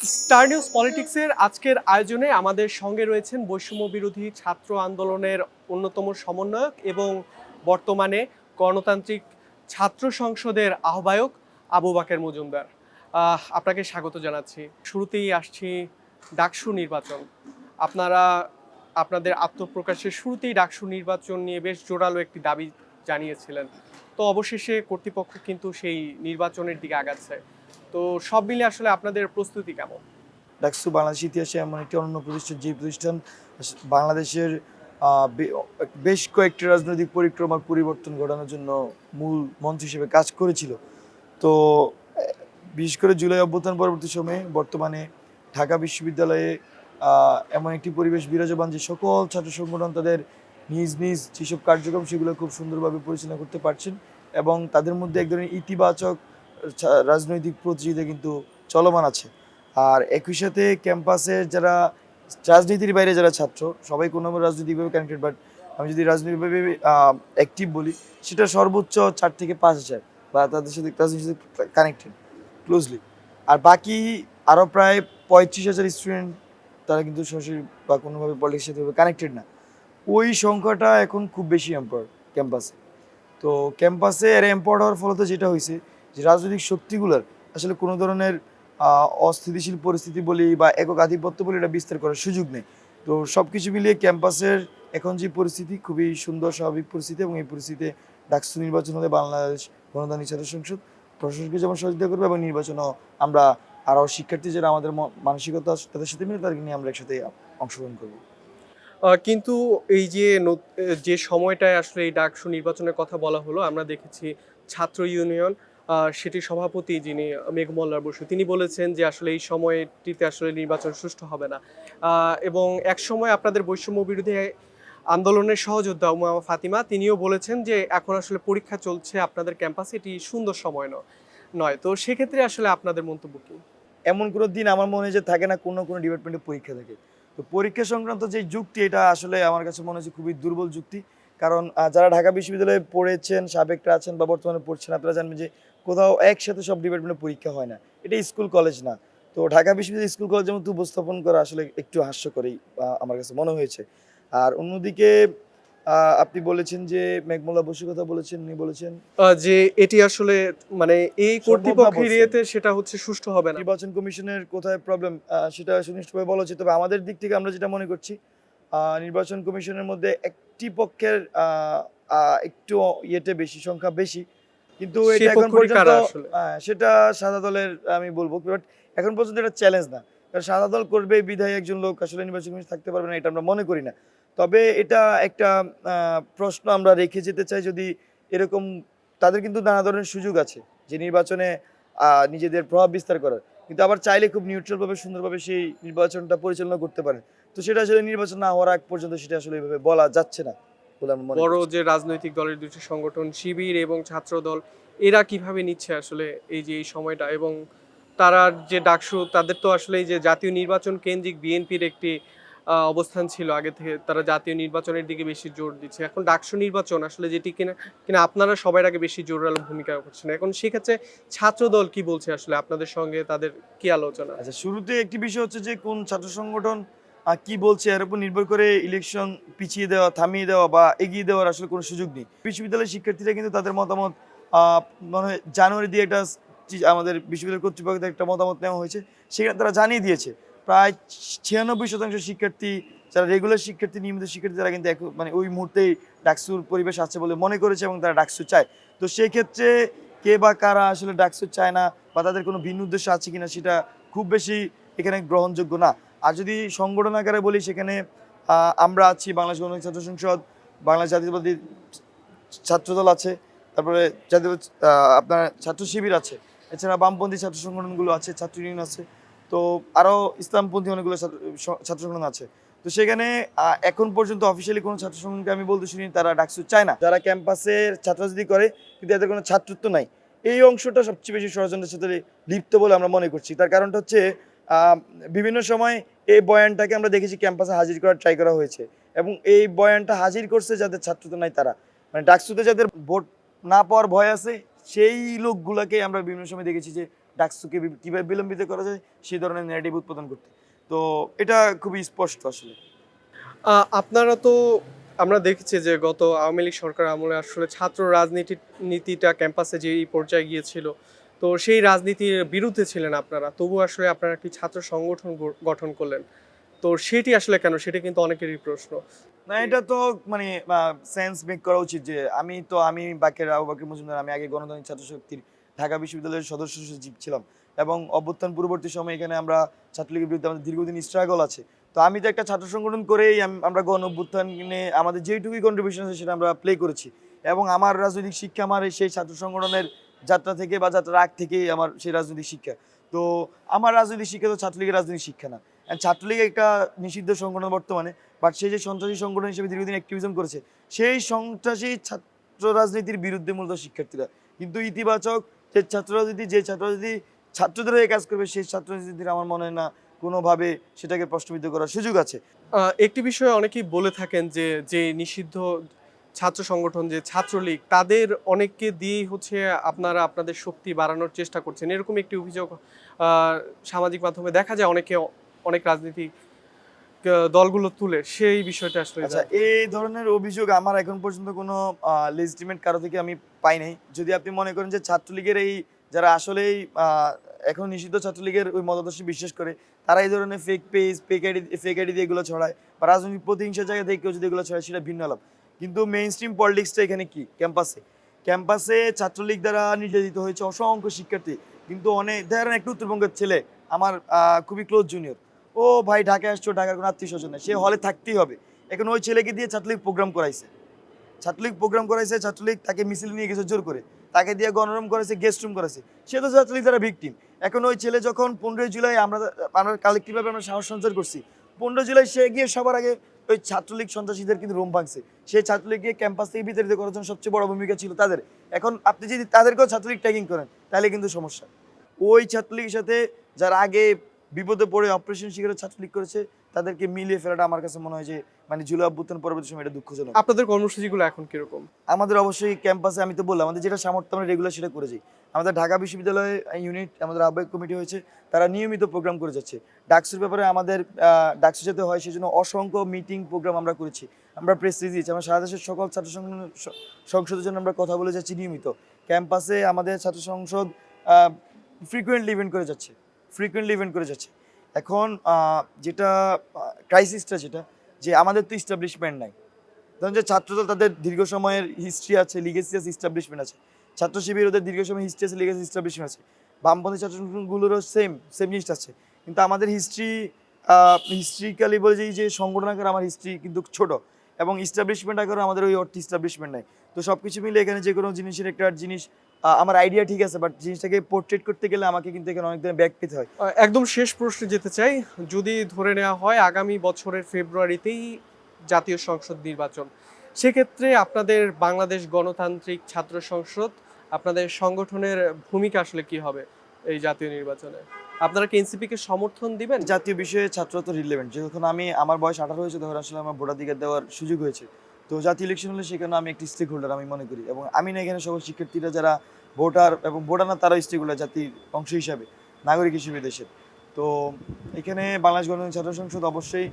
Star news পলিটিক্সের আজকের আয়োজনে আমাদের সঙ্গে রয়েছেন বৈষম্য বিরোধী ছাত্র আন্দোলনের অন্যতম সমন্বয়ক এবং বর্তমানে গণতান্ত্রিক ছাত্র সংসদের আহ্বায়ক আবু বাকের মজুমদার। আপনাকে স্বাগত জানাচ্ছি। শুরুতেই আসছি ডাকসু নির্বাচন। আপনারা আপনাদের আত্মপ্রকাশের শুরুতেই ডাকসু নির্বাচন নিয়ে বেশ জোরালো একটি দাবি জানিয়েছিলেন। তো অবশেষে কর্তৃপক্ষ কিন্তু সেই নির্বাচনের দিকে আগাচ্ছে। তো সব মিলে আসলে আপনাদের প্রস্তুতি কেমন? ডাকসু বাংলাদেশ ইতিহাসে এমন একটি অনন্য প্রতিষ্ঠান, যে প্রতিষ্ঠান বাংলাদেশের বেশ কয়েকটি রাজনৈতিক পরিক্রমার পরিবর্তন ঘটানোর জন্য মূল মঞ্চ হিসেবে কাজ করেছিল। তো বিশেষ করে জুলাই অভ্যুত্থান পরবর্তী সময়ে বর্তমানে ঢাকা বিশ্ববিদ্যালয়ে এমন একটি পরিবেশ বিরাজমান যে সকল ছাত্র সংগঠন তাদের নিজ নিজ যেসব কার্যক্রম সেগুলো খুব সুন্দরভাবে পরিচালনা করতে পারছেন, এবং তাদের মধ্যে এক ধরনের ইতিবাচক রাজনৈতিক প্রতিযোগিতা কিন্তু চলমান আছে। আর একই সাথে ক্যাম্পাসের যারা রাজনীতির বাইরে যারা ছাত্র, সবাই কোনো রাজনৈতিকভাবে কানেক্টেড, বাট আমি যদি রাজনৈতিকভাবে অ্যাক্টিভ বলি, সেটা সর্বোচ্চ 4 থেকে 5,000 বা তাদের সাথে রাজনীতির সাথে কানেক্টেড ক্লোজলি। আর বাকি আরও প্রায় 35,000 স্টুডেন্ট, তারা কিন্তু সরাসরি বা কোনোভাবে পলিটিক্সের সাথে কানেক্টেড না। ওই সংখ্যাটা এখন খুব বেশি এম্পাওয়ার্ড ক্যাম্পাসে। তো ক্যাম্পাসে এর এম্পাওয়ার্ড হওয়ার ফলে যেটা হয়েছে যে রাজনৈতিক শক্তিগুলোর আসলে কোনো ধরনের অস্থিতিশীল পরিস্থিতি বলি বা একক আধিপত্য বলি এটা বিস্তার করার সুযোগ নেই। তো সব কিছু মিলিয়ে ক্যাম্পাসের এখন যে পরিস্থিতি খুবই সুন্দর স্বাভাবিক পরিস্থিতি, এবং এই পরিস্থিতিতে ডাকসু নির্বাচন হলে বাংলাদেশ গণতান্ত্রিক ছাত্র সংসদ প্রশাসনকে যেমন সহযোগিতা করবে, এবং নির্বাচনও আমরা আরও শিক্ষার্থী যারা আমাদের মানসিকতা তাদের সাথে মিলে তাদেরকে নিয়ে আমরা একসাথে অংশগ্রহণ করবো। কিন্তু এই যে যে সময়টায় আসলে এই ডাকসু নির্বাচনের কথা বলা হলো, আমরা দেখেছি ছাত্র ইউনিয়ন সেটির সভাপতি যিনি মেঘমল্লার বসু, তিনি বলেছেন যে আসলে এই সময়টিতে আসলে নির্বাচন সুষ্ঠু হবে না। এবং এক সময় আপনাদের বৈষম্য বিরোধী আন্দোলনের সহযোদ্ধা উমা ফাতিমা তিনিও বলেছেন যে এখন আসলে পরীক্ষা চলছে আপনাদের ক্যাম্পাসে, এটি সুন্দর সময় নয়। তো সেক্ষেত্রে আসলে আপনাদের মন্তব্য কি? এমন কোনো দিন আমার মনে হয় যে থাকে না কোনো ডিপার্টমেন্টে পরীক্ষা থাকে। তো পরীক্ষা সংক্রান্ত যে যুক্তি, এটা আসলে আমার কাছে মনে হচ্ছে খুবই দুর্বল যুক্তি। কারণ যারা ঢাকা বিশ্ববিদ্যালয়ে পড়েছেন, সাবেকরা আছেন বা বর্তমানে পড়ছেন, আপনারা জানবেন যে কোথাও একসাথে সব ডিপার্টমেন্টে পরীক্ষা হয় না। এটা স্কুল কলেজ না। তো ঢাকা বিশ্ববিদ্যালয় স্কুল কলেজের মতো উপস্থাপন করা আসলে একটু হাস্যকরই আমার কাছে মনে হয়েছে। আর অন্যদিকে আপনি বলেছেন যে মেঘমুল্লা বসুর কথা বলেছেন, উনি বলেছেন যে এটি আসলে মানে এই সম্ভব না কর্তৃপক্ষের বলছেন। ইয়েতে সেটা হচ্ছে সুষ্ঠু হবে না। নির্বাচন কমিশনের কোথায় প্রবলেম সেটা সুনিশ্চিতভাবে বলা উচিত। তবে আমাদের দিক থেকে আমরা যেটা মনে করছি, নির্বাচন কমিশনের মধ্যে একটি পক্ষের একটু ইয়েতে বেশি, সংখ্যা বেশি, কিন্তু সেই এটা এখন পক্ষটি পর্যন্ত কারা আসলে? সেটা সাদা দলের আমি বলবো, বাট এখন পর্যন্ত এটা চ্যালেঞ্জ না। কারণ সাদা দল করবে বিধায় একজন লোক আসলে নির্বাচন কমিশন থাকতে পারবে না, এটা আমরা মনে করি না। তবে এটা একটা প্রশ্ন আমরা রেখে যেতে চাই, যদি এরকম তাদের কিন্তু নানা ধরনের সুযোগ আছে যে নির্বাচনে নিজেদের প্রভাব বিস্তার করার, কিন্তু আবার চাইলে খুব নিউট্রালভাবে সুন্দরভাবে সেই নির্বাচনটা পরিচালনা করতে পারে। তো সেটা আসলে নির্বাচন না হওয়ার আগ পর্যন্ত সেটা আসলে এইভাবে বলা যাচ্ছে না বলে আমি মনে বড় করছি। যে রাজনৈতিক দলের দুটি সংগঠন শিবির এবং ছাত্রদল, এরা কিভাবে নিচ্ছে আসলে এই যে এই সময়টা, এবং তারা যে ডাকসু, তাদের তো আসলে এই যে জাতীয় নির্বাচন কেন্দ্রিক বিএনপির একটি অবস্থান ছিল আগে থেকে, তারা জাতীয় নির্বাচনের দিকে বেশি জোর দিচ্ছে। এখন ডাকসু নির্বাচন আসলে যেটি কিনা কিনা আপনারা সবার আগে বেশি জোরালো ভূমিকা করছেন, এখন সেক্ষেত্রে ছাত্রদল কি বলছে আসলে আপনাদের সঙ্গে, তাদের কি আলোচনা? আচ্ছা, শুরুতে একটি বিষয় হচ্ছে যে কোন ছাত্র সংগঠন কি বলছে এর উপর নির্ভর করে ইলেকশন পিছিয়ে দেওয়া, থামিয়ে দেওয়া বা এগিয়ে দেওয়ার আসলে কোনো সুযোগ নেই। বিশ্ববিদ্যালয়ের শিক্ষার্থীরা কিন্তু তাদের মতামত মনে হয় জানুয়ারি দিয়ে একটা আমাদের বিশ্ববিদ্যালয় কর্তৃপক্ষের একটা মতামত নেওয়া হয়েছে, সেখানে তারা জানিয়ে দিয়েছে প্রায় 96% শিক্ষার্থী, যারা রেগুলার শিক্ষার্থী, নিয়মিত শিক্ষার্থী, তারা কিন্তু মানে ওই মুহূর্তেই ডাকসুর পরিবেশ আছে বলে মনে করেছে, এবং তারা ডাকসু চায়। তো সেই ক্ষেত্রে কে বা কারা আসলে ডাকসু চায় না বা তাদের কোনো ভিন্ন উদ্দেশ্য আছে কিনা, সেটা খুব বেশি এখানে গ্রহণযোগ্য না। আর যদি সংগঠন আকারে বলি, সেখানে আমরা আছি, বাংলাদেশ গণতান্ত্রিক ছাত্র সংসদ, বাংলাদেশ জাতীয়তাবাদী ছাত্রদল আছে, তারপরে জাতীয় আপনার ছাত্র শিবির আছে, এছাড়া বামপন্থী ছাত্র সংগঠনগুলো আছে, ছাত্র ইউনিয়ন আছে, তো আরও ইসলামপন্থী অনেকগুলো ছাত্র সংগঠন আছে। তো সেখানে এখন পর্যন্ত অফিসিয়ালি কোনো ছাত্র সংগঠনকে আমি বলতে শুনি তারা ডাকসু চায় না। যারা ক্যাম্পাসের ছাত্রাবাজি করে কিন্তু এদের কোনো ছাত্রত্ব নাই, এই অংশটা সবচেয়ে বেশি ষড়যন্ত্রের সাথে লিপ্ত বলে আমরা মনে করছি। তার কারণটা হচ্ছে বিভিন্ন সময় এই বয়ানটাকে আমরা দেখেছি ক্যাম্পাসে হাজির করার ট্রাই করা হয়েছে, এবং এই বয়ানটা হাজির করছে যাদের ছাত্রত্ব নাই তারা, মানে ডাকসুতে যাদের ভোট না পাওয়ার ভয় আছে, সেই লোকগুলোকে আমরা বিভিন্ন সময় দেখেছি যে ডাকসুকে কিভাবে বিলম্বিত করা যায় সেই ধরনের ন্যারেটিভ উৎপাদন করতে। তো এটা খুবই স্পষ্ট আসলে। আপনারা তো আমরা দেখেছি যে গত আওয়ামী লীগ সরকার আমলে আসলে ছাত্র নীতিটা ক্যাম্পাসে যে এই পর্যায়ে গিয়েছিল, তো সেই রাজনীতির বিরুদ্ধে ছিলেন আপনারা, তবু আসলে আপনারা একটি ছাত্র সংগঠন গঠন করলেন। তো সেটি আসলে কেন, সেটা কিন্তু অনেকেরই প্রশ্ন। না, এটা তো মানে সেন্স মেক করা উচিত যে আমি বাকের আবু বকর মজুমদার, আমি আগে গণতান্ত্রিক ছাত্র শক্তির ঢাকা বিশ্ববিদ্যালয়ের সদস্য সচিব ছিলাম এবং অভ্যুত্থান পূর্ববর্তী সময়ে এখানে আমরা ছাত্রলীগের বিরুদ্ধে আমাদের দীর্ঘদিন স্ট্রাগল আছে। তো আমি তো একটা ছাত্র সংগঠন করেই আমরা গণ অভ্যুত্থানে আমাদের যেইটুকুই কন্ট্রিবিউশন আছে সেটা আমরা প্লে করেছি এবং আমার রাজনৈতিক শিক্ষা আমার সেই ছাত্র সংগঠনের যাত্রা থেকে বা যাত্রার আগ থেকেই আমার সেই রাজনৈতিক শিক্ষা। তো আমার রাজনৈতিক শিক্ষা তো ছাত্রলীগের রাজনৈতিক শিক্ষা না। ছাত্রলীগ একটা নিষিদ্ধ সংগঠন বর্তমানে, বাট সে যে সন্ত্রাসী সংগঠন হিসেবে দীর্ঘদিন অ্যাক্টিভিজম করেছে সেই সন্ত্রাসী ছাত্র রাজনীতির বিরুদ্ধে মূলত শিক্ষার্থীরা। কিন্তু ইতিবাচক যে ছাত্র রাজনীতি ছাত্রদের হয়ে কাজ করবে সেই ছাত্র রাজনীতির আমার মনে হয় না কোনোভাবে সেটাকে প্রশ্নবিদ্ধ করার সুযোগ আছে। একটি বিষয়ে অনেকেই বলে থাকেন যে যে নিষিদ্ধ ছাত্র সংগঠন যে ছাত্রলীগ, তাদের অনেককে দিয়েই হচ্ছে আপনারা আপনাদের শক্তি বাড়ানোর চেষ্টা করছেন, এরকম একটি অভিযোগ সামাজিক মাধ্যমে দেখা যায়। অনেক রাজনীতিক দলগুলো তুলে সেই বিষয়টা আসলে আচ্ছা, এই ধরনের অভিযোগ আমার এখন পর্যন্ত কোনো লেজিটিমেট কারো থেকে আমি পাই নাই। যদি আপনি মনে করেন যে ছাত্রলীগের এই যারা আসলেই এখন নিষিদ্ধ ছাত্রলীগের ওই মতাদর্শে বিশ্বাস করে, তারা এই ধরনের ফেক পেজ ফেক আইডি দিয়ে এগুলো ছড়ায় বা রাজনৈতিক প্রতিহিংসার জায়গা থেকে কেউ যদি এগুলো ছড়ায় সেটা ভিন্ন আলাপ। কিন্তু মেইন স্ট্রিম পলিটিক্সটা এখানে কি, ক্যাম্পাসে ছাত্রলীগ দ্বারা নির্যাতিত হয়েছে অসংখ্য শিক্ষার্থী। কিন্তু অনেক ধরেন একটা উত্তরবঙ্গের ছেলে আমার খুবই ক্লোজ জুনিয়র, ও ভাই ঢাকায় আসছো, ঢাকার কোনো আত্মীয় স্বজন নেই, সে হলে থাকতেই হবে। এখন ওই ছেলেকে দিয়ে ছাত্রলীগ প্রোগ্রাম করাইছে, ছাত্রলীগ তাকে মিছিল নিয়ে গেছে জোর করে, তাকে দিয়ে গণরুম করেছে, গেস্ট রুম করেছে, সে তো ছাত্রলীগ দ্বারা ভিকটিম। এখন ওই ছেলে যখন 15 জুলাই আমরা কালেক্টিভভাবে আমরা সাহস সঞ্চার করছি, 15 জুলাই সে গিয়ে সবার আগে ওই ছাত্রলীগ সন্ত্রাসীদের কিন্তু রুম ভাঙছে। সেই ছাত্রলীগ গিয়ে ক্যাম্পাস থেকে বিতাড়িত করার জন্য সবচেয়ে বড় ভূমিকা ছিল তাদের। এখন আপনি যদি তাদেরকেও ছাত্রলীগ ট্যাগিং করেন তাহলে কিন্তু সমস্যা। ওই ছাত্রলীগের সাথে যারা আগে বিপদে পড়ে অপারেশন শিকারে ছাত্রলীগ করেছে তাদেরকে মিলিয়ে ফেলাটা আমার কাছে মনে হয় যে মানে জুলাই অভ্যুত্থান পরবর্তী সময় এটা দুঃখজনক। আপনাদের কর্মসূচিগুলো এখন কিরকম? আমাদের অবশ্যই ক্যাম্পাসে, আমি তো বললাম আমাদের যেটা সামর্থ্য আমরা রেগুলার সেটা করে যাই। আমাদের ঢাকা বিশ্ববিদ্যালয়ে ইউনিট, আমাদের আহ্বায়ক কমিটি হয়েছে, তারা নিয়মিত প্রোগ্রাম করে যাচ্ছে। ডাকসুর ব্যাপারে আমাদের ডাকসু যাতে হয় সেজন্য অসংখ্য মিটিং প্রোগ্রাম আমরা করেছি, আমরা প্রেস রিলিজ দিয়েছি, আমরা সারা দেশের সকল ছাত্র সংসদের জন্য আমরা কথা বলে যাচ্ছি নিয়মিত। ক্যাম্পাসে আমাদের ছাত্র সংসদ ফ্রিকুয়েন্টলি ইভেন্ট করে যাচ্ছে। এখন যেটা ক্রাইসিসটা যেটা যে আমাদের তো ইস্টাবলিশমেন্ট নাই। ধরুন যে ছাত্রদল তাদের দীর্ঘ সময়ের হিস্ট্রি আছে, লিগেসি আছে, ইস্টাবলিশমেন্ট আছে। ছাত্র শিবির ওদের দীর্ঘ সময় হিস্ট্রি আছে, লিগেসি, ইস্টাবলিশমেন্ট আছে। বামপন্থী ছাত্র সংগঠনগুলোরও সেম জিনিসটা আছে। কিন্তু আমাদের হিস্ট্রিক্যালি বলে যে সংগঠন আকারে আমার হিস্ট্রি কিন্তু ছোট এবং ইস্টাবলিশমেন্ট আকারে আমাদের ওই অর্থ ইস্টাবলিশমেন্ট নাই। তো সব কিছু মিলে এখানে যে কোনো জিনিসের একটা জিনিস আমার আইডিয়া ঠিক আছে, বাট জিনিসটাকে পোর্ট্রেট করতে গেলে আমাকে কিন্তু এখানে অনেক দিন ব্যাক পেতে হয়। একদম শেষ প্রশ্নে যেতে চাই, যদি ধরে নেওয়া হয় আগামী বছরের ফেব্রুয়ারিতেই জাতীয় সংসদ নির্বাচন, সেক্ষেত্রে আপনাদের বাংলাদেশ গণতান্ত্রিক ছাত্র সংসদ, আপনাদের সংগঠনের ভূমিকা আসলে কি হবে এই জাতীয় নির্বাচনে? আপনারা কি এনসিপিকে সমর্থন দিবেন? জাতীয় বিষয়ে ছাত্র তো রিলেভেন্ট, যখন আমার বয়স 18 হয়েছে তখন আসলে আমার ভোটাধিকার দেওয়ার সুযোগ হয়েছে। তো জাতীয় ইলেকশন হলে সেখানে আমি একটি স্টেক হোল্ডার আমি মনে করি, এবং আমি না এখানে সকল শিক্ষার্থীরা যারা ভোটার এবং ভোটার না তারা স্টেক হোল্ডার জাতির অংশ হিসাবে, নাগরিক হিসেবে দেশের। তো এখানে বাংলাদেশ গণতান্ত্রিক ছাত্র সংসদ অবশ্যই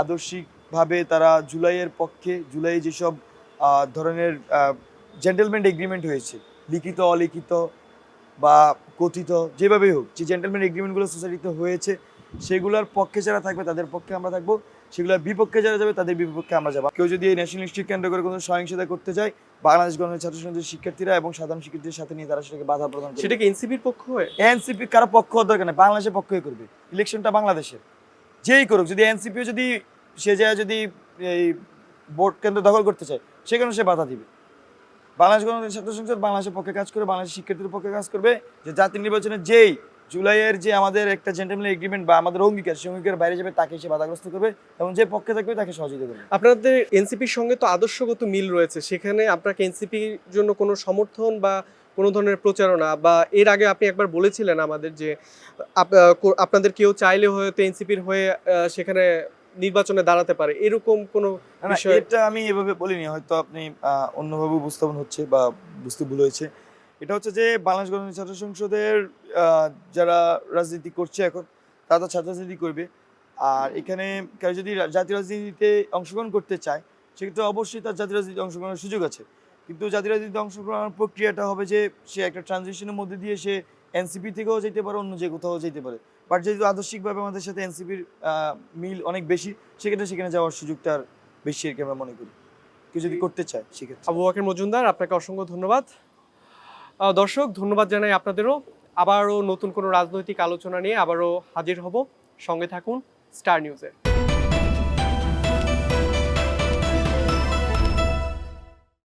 আদর্শিকভাবে তারা জুলাইয়ের পক্ষে, জুলাই যেসব ধরনের জেন্টেলমেন্ট এগ্রিমেন্ট হয়েছে, লিখিত অলিখিত বা কথিত যেভাবেই হোক, যে জেন্টেলমেন্ট এগ্রিমেন্টগুলো সোসাইটিতে হয়েছে সেগুলোর পক্ষে যারা থাকবে তাদের পক্ষে আমরা থাকবো, সেগুলোর বিপক্ষে যারা যাবে তাদের বিপক্ষে আমরা যাবো। কেউ যদি এই ন্যাশনালিস্টকে কেন্দ্র করে কোনো সহিংসতা করতে চায়, বাংলাদেশ গণতান্ত্রিক ছাত্র সংসদের শিক্ষার্থীরা এবং সাধারণ শিক্ষার্থীদের সাথে নিয়ে তারা সেটাকে বাধা প্রদান করবে। সেটা কি এনসিপির পক্ষ হয়ে? এনসিপি কারো পক্ষ হওয়ার দরকার নেই, বাংলাদেশের পক্ষই করবে। ইলেকশনটা বাংলাদেশের, যেই করুক। যদি এনসিপিও যদি সে যায় যদি এই ভোট কেন্দ্র দখল করতে চায় সেখানে সে বাধা দিবে। বাংলাদেশ গণতান্ত্রিক ছাত্র সংসদ বাংলাদেশের পক্ষে কাজ করে, বাংলাদেশের শিক্ষার্থীদের পক্ষে কাজ করবে। যে জাতীয় নির্বাচনে যেই জুলাইয়ের যে আমাদের একটা জেন্টেলম্যান এগ্রিমেন্ট বা আমাদের অঙ্গীকার, সেই অঙ্গীকার বাইরে যাবে তাকে সে বাধাগ্রস্ত করবে এবং যে পক্ষে থাকবে তাকে সহযোগিতা করবে। আপনাদের এনসিপির সঙ্গে তো আদর্শগত মিল রয়েছে, সেখানে আপনাকে এনসিপির জন্য কোনো সমর্থন বা কোনো ধরনের প্রচারণা, বা এর আগে আপনি একবার বলেছিলেন আমাদের যে আপনাদের কেউ চাইলে হয়তো এনসিপির হয়ে সেখানে নির্বাচনে দাঁড়াতে পারে, এরকম কোনো বিষয়? এটা আমি এভাবে বলিনি, হয়তো আপনি অন্যভাবে উপস্থাপন হচ্ছে বা বুঝতে ভুল হয়েছে। এটা হচ্ছে যে বাংলাদেশ গণতান্ত্রিক ছাত্র সংসদের যারা রাজনীতি করছে এখন তারা তো ছাত্র রাজনীতি করবে। আর এখানে কেউ যদি জাতীয় রাজনীতিতে অংশগ্রহণ করতে চায় সেক্ষেত্রে অবশ্যই তার জাতীয় রাজনীতিতে অংশগ্রহণের সুযোগ আছে। কিন্তু জাতীয় রাজনীতিতে অংশগ্রহণের প্রক্রিয়াটা হবে যে সে একটা ট্রানজিশনের মধ্যে দিয়ে সে এনসিপি থেকেও যেতে পারে, অন্য যে কোথাও যেতে পারে। বাট যেহেতু আদর্শিকভাবে আমাদের সাথে এনসিপির মিল অনেক বেশি, সেক্ষেত্রে সেখানে যাওয়ার সুযোগটা আর বেশি আর কি আমরা মনে করি, কেউ যদি করতে চায় সেক্ষেত্রে। আবু বকর মজুমদার, আপনাকে অসংখ্য ধন্যবাদ। দর্শক, ধন্যবাদ জানাই আপনাদেরও। আবারও নতুন কোনো রাজনৈতিক আলোচনা নিয়ে আবারও হাজির হব। সঙ্গে থাকুন স্টার নিউজে।